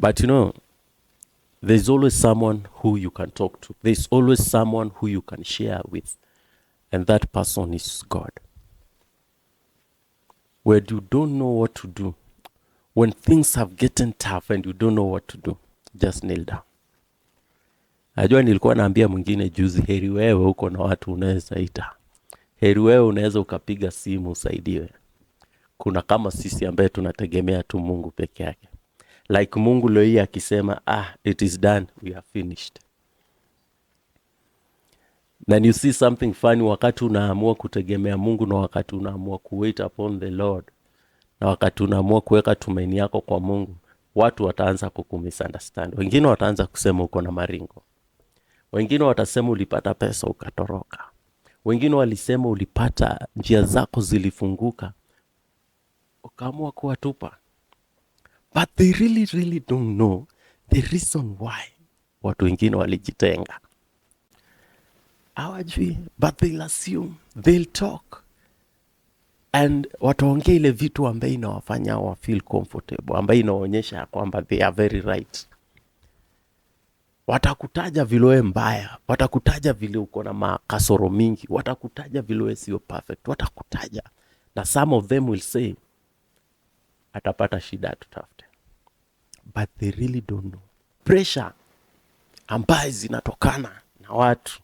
But there's always someone who you can talk to. There's always someone who you can share with. And that person is God. When you don't know what to do, when things have gotten tough and you don't know what to do, just kneel down. Najua nilikuwa naambia mwingine juzi, heri wewe uko na watu unaweza ita. Heri wewe unaweza ukapiga simu usaidiwe. Kuna kama sisi ambaye tunategemea tu Mungu peke yake. Like Mungu leo hii akisema, it is done, we are finished. And you see something funny, wakati unaamua kutegemea Mungu na wakati unaamua kuwait upon the Lord, na wakati unaamua kuweka tumaini yako kwa Mungu, watu wataanza kukumisunderstand. Wengine wataanza kusema uko na maringo. Wengine watasema ulipata pesa ukatoroka. Wengine walisema ulipata njia zako zilifunguka ukaamua kuwatupa. But they really don't know the reason why watu wengine walijitenga. Hawajui, but they'll assume, they'll talk. And wataongea ile vitu ambaye inawafanya wa feel comfortable, ambaye inaonyesha kwamba they are very right. Watakutaja vile mbaya, watakutaja vile uko na makasoro mingi, watakutaja vile sio perfect, watakutaja. Na some of them will say, atapata shida tutafute. But they really don't know. Pressure ambaye zinatokana na watu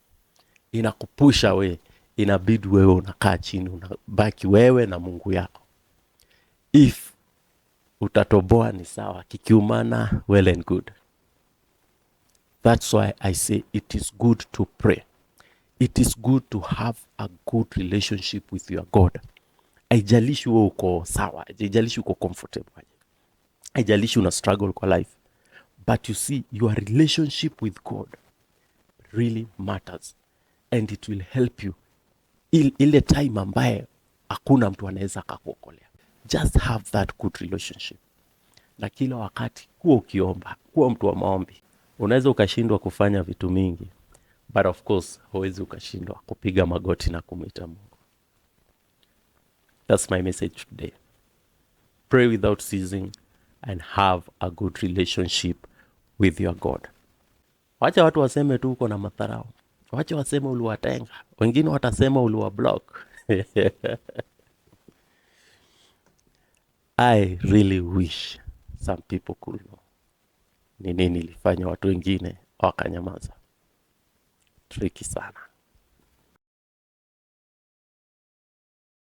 inakupusha we, inabidi wewe unakaa chini, unabaki wewe na Mungu yako. If utatoboa ni sawa, kikiumana, well and good. That's why I say it is good to pray. It is good to have a good relationship with your God. Haijalishi wewe uko sawa, haijalishi uko comfortable, haijalishi una struggle kwa life. But you see, your relationship with God really matters. And it will help you ile time ambaye hakuna mtu anaweza kukuokolea. Just have that good relationship. Na kila wakati kuwa ukiomba, kuwa mtu wa maombi. Unaweza ukashindwa kufanya vitu mingi, but of course huwezi ukashindwa kupiga magoti na kumwita Mungu. That's my message today. Pray without ceasing and have a good relationship with your God. Wacha watu waseme tu uko na madharau. Wacha waseme uliwatenga. Wengine watasema uliwablock. I really wish some people could know ni nini ilifanya watu wengine wakanyamaza. Tricky sana.